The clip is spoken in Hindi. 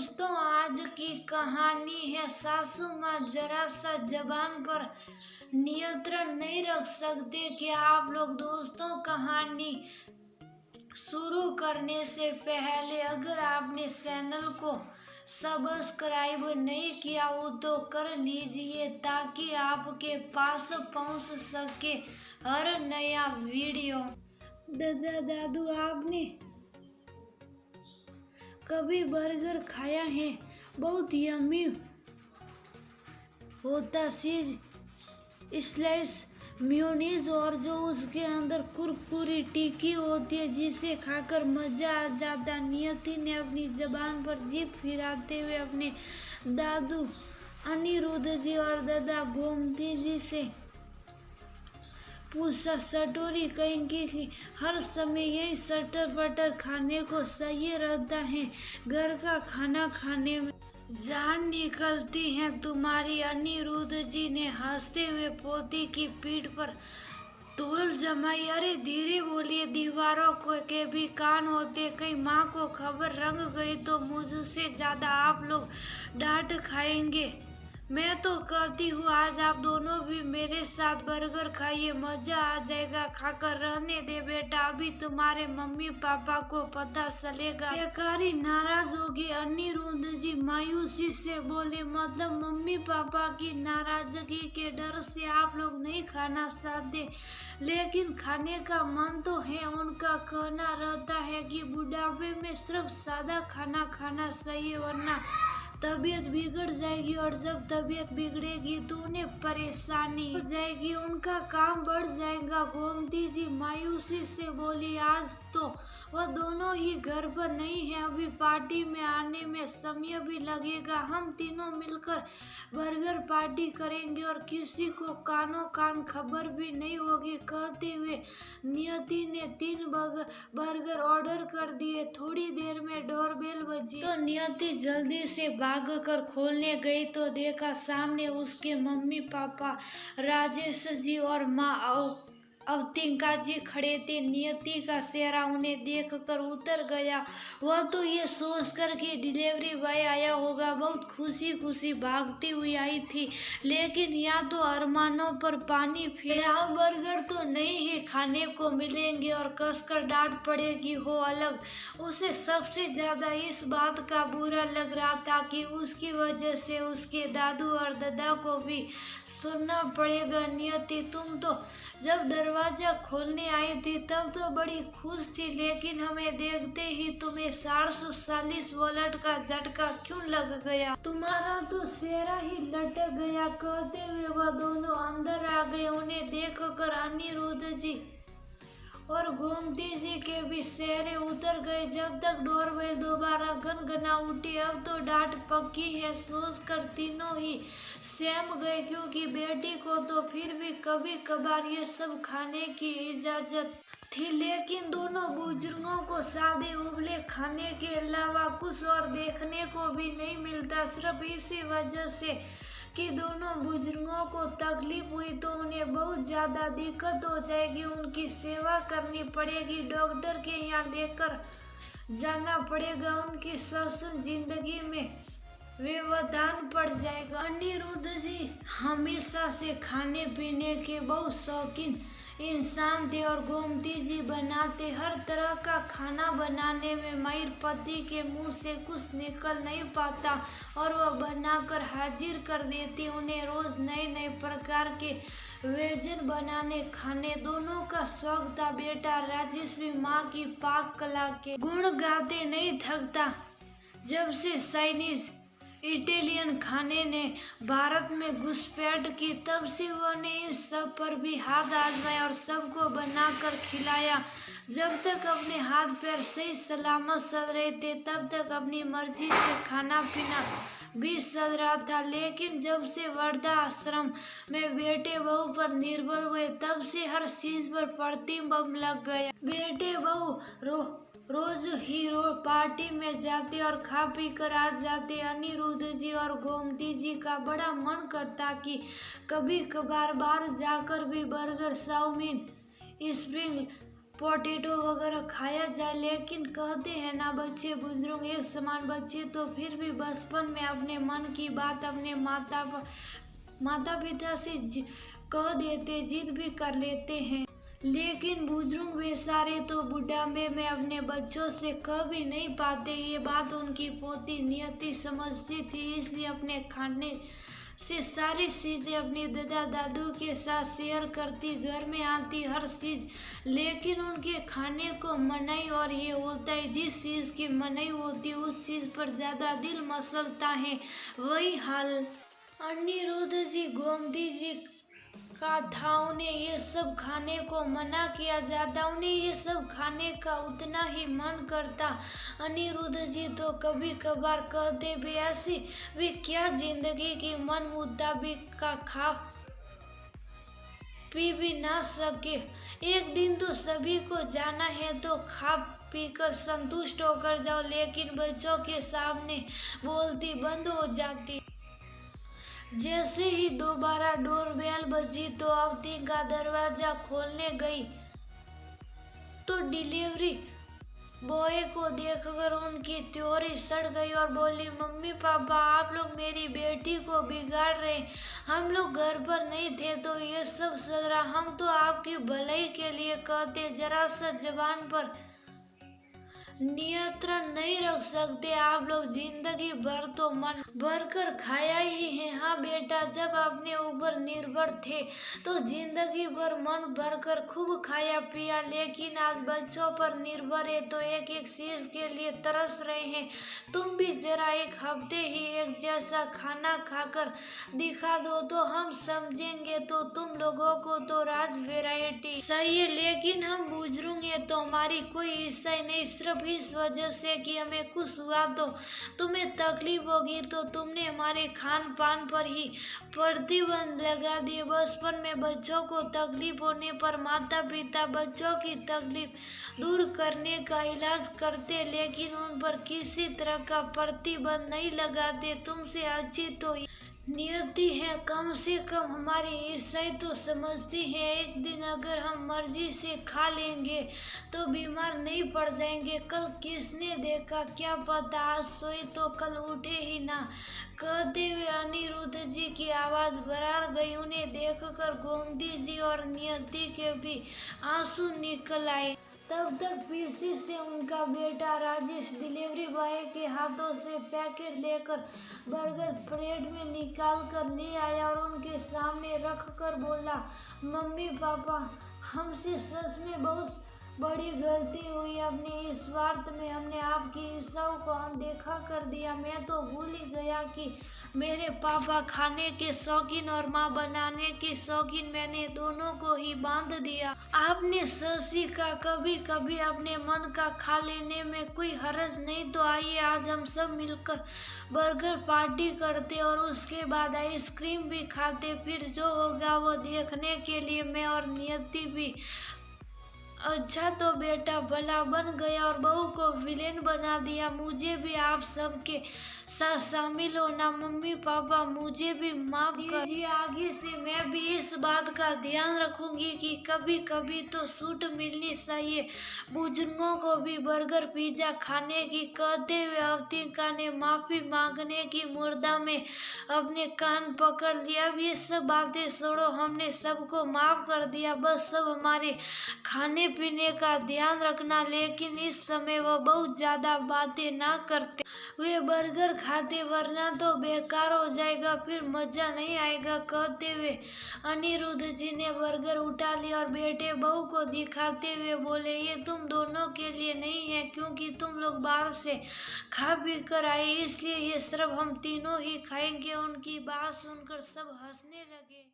दोस्तों, आज की कहानी है सासू माँ जरा सा जबान पर नियंत्रण नहीं रख सकते। क्या आप लोग दोस्तों कहानी शुरू करने से पहले अगर आपने चैनल को सब्सक्राइब नहीं किया हो तो कर लीजिए ताकि आपके पास पहुंच सके हर नया वीडियो। दादा दादू, आपने कभी बर्गर खाया है? बहुत यम्मी होता चीज स्लाइस मेयोनीज और जो उसके अंदर कुरकुरी टिक्की होती है जिसे खाकर मजा आ जाता। नियति ने अपनी जबान पर जीभ फिराते हुए अपने दादू अनिरुद्ध जी और दादा गोमती जी से पूछा। सटोरी कहेंगे कि हर समय यही सटर पटर खाने को सही रहता है, घर का खाना खाने में जान निकलती है तुम्हारी। अनिरुद्ध जी ने हंसते हुए पोती की पीठ पर तूल जमाई। अरे धीरे बोलिए, दीवारों को के भी कान होते। कहीं माँ को खबर रंग गई तो मुझसे ज्यादा आप लोग डांट खाएंगे। मैं तो कहती हूँ आज आप दोनों भी मेरे साथ बर्गर खाइए, मजा आ जाएगा। खाकर रहने दे बेटा, अभी तुम्हारे मम्मी पापा को पता चलेगा बेकारी नाराज होगी। अनिरुद्ध जी मायूसी से बोले, मतलब मम्मी पापा की नाराजगी के डर से आप लोग नहीं खाना चाहते, लेकिन खाने का मन तो है। उनका कहना रहता है कि बुढ़ापे में सिर्फ सादा खाना खाना चाहिए वरना तबीयत बिगड़ जाएगी और जब तबीयत बिगड़ेगी तो उन्हें परेशानी हो जाएगी, उनका काम बढ़ जाएगा। गोमती जी मायूसी से बोली, आज तो वह दोनों ही घर पर नहीं है, अभी पार्टी में आने में समय भी लगेगा। हम तीनों मिलकर बर्गर पार्टी करेंगे और किसी को कानों कान खबर भी नहीं होगी। कहते हुए नियति ने 3 बर्गर ऑर्डर कर दिए। थोड़ी देर में डोरबेल बजी तो नियति जल्दी से भागकर खोलने गई तो देखा सामने उसके मम्मी पापा राजेश जी और माँ अवतिका जी खड़े थे। नियति का चेहरा उन्हें देखकर उतर गया। वह तो ये सोचकर कि डिलीवरी बॉय आया होगा बहुत खुशी खुशी भागती हुई आई थी, लेकिन यहाँ तो अरमानों पर पानी फिर। यहाँ बर्गर तो नहीं है खाने को मिलेंगे और कसकर डांट पड़ेगी हो अलग। उसे सबसे ज्यादा इस बात का बुरा लग रहा था कि उसकी वजह से उसके दादू और दादा को भी सुनना पड़ेगा। नियति, तुम तो जब दरवाजा खोलने आई थी तब तो बड़ी खुश थी, लेकिन हमें देखते ही तुम्हें 440 वोल्ट का झटका क्यों लग गया? तुम्हारा तो चेहरा ही लटक गया। कहते हुए वह दोनों अंदर आ गए। उन्हें देखकर अनिरुद्ध जी और गोमती जी के भी चेहरे उतर गए। जब तक डोरबेल दोबारा गनगना उठी, अब तो डांट पक्की है सोचकर तीनों ही सहम गए, क्योंकि बेटी को तो फिर भी कभी कभार ये सब खाने की इजाजत थी, लेकिन दोनों बुजुर्गों को सादे उबले खाने के अलावा कुछ और देखने को भी नहीं मिलता। सिर्फ इसी वजह से कि दोनों बुजुर्गों को तकलीफ हुई तो उन्हें बहुत ज्यादा दिक्कत हो जाएगी, उनकी सेवा करनी पड़ेगी, डॉक्टर के यहाँ लेकर जाना पड़ेगा, उनकी शासन जिंदगी में व्यवधान पड़ जाएगा। अनिरुद्ध जी हमेशा से खाने पीने के बहुत शौकीन इंसान थे और गोमती जी बनाते हर तरह का खाना बनाने में माहिर। पति के मुंह से कुछ निकल नहीं पाता और वह बनाकर हाजिर कर देती। उन्हें रोज नए नए प्रकार के व्यंजन बनाने खाने दोनों का शौक था। बेटा राजेश भी माँ की पाक कला के गुण गाते नहीं थकता। जब से चाइनीज इटालियन खाने ने भारत में घुसपैठ की तब से उन्होंने इन सब पर भी हाथ आजमाया और सबको बनाकर खिलाया। जब तक अपने हाथ पैर सही सलामत चल रहे थे तब तक अपनी मर्जी से खाना पीना भी चल रहा था, लेकिन जब से वृद्धा आश्रम में बेटे बहू पर निर्भर हुए तब से हर चीज पर प्रतिबंध लग गया। बेटे बहू रोज ही पार्टी में जाते और खा पी कर आ जाते। अनिरुद्ध जी और गोमती जी का बड़ा मन करता कि कभी कभार बाहर जाकर भी बर्गर, चाउमीन, स्प्रिंग पोटैटो वगैरह खाया जाए, लेकिन कहते हैं ना बच्चे बुजुर्ग एक समान। बच्चे तो फिर भी बचपन में अपने मन की बात अपने माता पिता से कह देते, जिद भी कर लेते हैं। लेकिन बुजुर्ग बेचारे तो बुढ़ापे में अपने बच्चों से कह भी नहीं पाते। ये बात उनकी पोती नियति समझती थी, इसलिए अपने खाने से सारी चीजें अपने दादा दादू के साथ शेयर करती, घर में आती हर चीज। लेकिन उनके खाने को मनाही, और ये होता है जिस चीज की मनाही होती उस चीज पर ज्यादा दिल मसलता है। वही हाल अनिरुद्ध जी गोमती जी का था। उन्हें ये सब खाने को मना किया जाता, उन्हें ये सब खाने का उतना ही मन करता। अनिरुद्ध जी तो कभी कभार कहते भी ऐसी वे क्या जिंदगी की मन मुताबिक का खा पी भी ना सके। एक दिन तो सभी को जाना है तो खा पीकर संतुष्ट होकर जाओ, लेकिन बच्चों के सामने बोलती बंद हो जाती। जैसे ही दोबारा डोरबेल बजी तो अवती का दरवाजा खोलने गई तो डिलीवरी बॉय को देखकर उनकी त्योरी सड़ गई और बोली, मम्मी पापा आप लोग मेरी बेटी को बिगाड़ रहे। हम लोग घर पर नहीं थे तो ये सब सद रहा। हम तो आपकी भलाई के लिए कहते, जरा सा जबान पर नियंत्रण नहीं रख सकते आप लोग। जिंदगी भर तो मन भर कर खाया ही है। हाँ बेटा, जब अपने ऊपर निर्भर थे तो जिंदगी भर मन भर कर खूब खाया पिया, लेकिन आज बच्चों पर निर्भर है तो एक एक चीज के लिए तरस रहे हैं। तुम भी जरा एक हफ्ते ही एक जैसा खाना खाकर दिखा दो तो हम समझेंगे। तो तुम लोगों को तो राज वैरायटी सही है, लेकिन हम बुजुर्ग हैं तो हमारी कोई हिस्सा नहीं। सिर्फ इस वजह से कि हमें कुछ हुआ तो तुम्हें तकलीफ होगी, तो तुमने हमारे खान पान पर ही प्रतिबंध लगा दिए। बचपन में बच्चों को तकलीफ होने पर माता पिता बच्चों की तकलीफ दूर करने का इलाज करते, लेकिन उन पर किसी तरह का प्रतिबंध नहीं लगाते। तुमसे अच्छी तो नियति है, कम से कम हमारी ईसाई तो समझती है। एक दिन अगर हम मर्जी से खा लेंगे तो बीमार नहीं पड़ जाएंगे। कल किसने देखा, क्या पता आज सोई तो कल उठे ही ना। कहते हुए अनिरुद्ध जी की आवाज भरार गई। उन्हें देखकर गोमती जी और नियति के भी आंसू निकल आए। तब तक पीसी से उनका बेटा राजेश डिलीवरी बॉय के हाथों से पैकेट लेकर बर्गर प्लेट में निकाल कर ले आया और उनके सामने रख कर बोला, मम्मी पापा हमसे सच में बहुत बड़ी गलती हुई। अपने इस स्वार्थ में हमने आपकी इच्छाओं को अनदेखा कर दिया। मैं तो भूल ही गया कि मेरे पापा खाने के शौकीन और माँ बनाने के शौकीन, मैंने दोनों को ही बांध दिया। आपने शशि का कभी कभी अपने मन का खा लेने में कोई हर्ज नहीं, तो आइए आज हम सब मिलकर बर्गर पार्टी करते और उसके बाद आइसक्रीम भी खाते। फिर जो होगा वो देखने के लिए मैं और नियति भी। अच्छा तो बेटा भला बन गया और बहू को विलेन बना दिया। मुझे भी आप सबके साथ शामिल होना। मम्मी पापा मुझे भी माफ कर दीजिए। आगे से मैं भी इस बात का ध्यान रखूंगी कि कभी कभी तो छूट मिलनी चाहिए। बुजुर्गों को भी बर्गर पिज्जा खाने की कहते हुए अवतिका ने माफी मांगने की मुर्दा में अपने कान पकड़ लिया। अब ये सब बातें छोड़ो, हमने सबको माफ कर दिया। बस सब हमारे खाने पीने का ध्यान रखना, लेकिन इस समय वह बहुत ज्यादा बातें ना करते वे बर्गर खाते, वरना तो बेकार हो जाएगा, फिर मजा नहीं आएगा। कहते हुए अनिरुद्ध जी ने बर्गर उठा लिया और बेटे बहू को दिखाते हुए बोले, ये तुम दोनों के लिए नहीं है क्योंकि तुम लोग बाहर से खा पी कर आए, इसलिए ये सिर्फ हम तीनों ही खाएंगे। उनकी बात सुनकर सब हंसने लगे।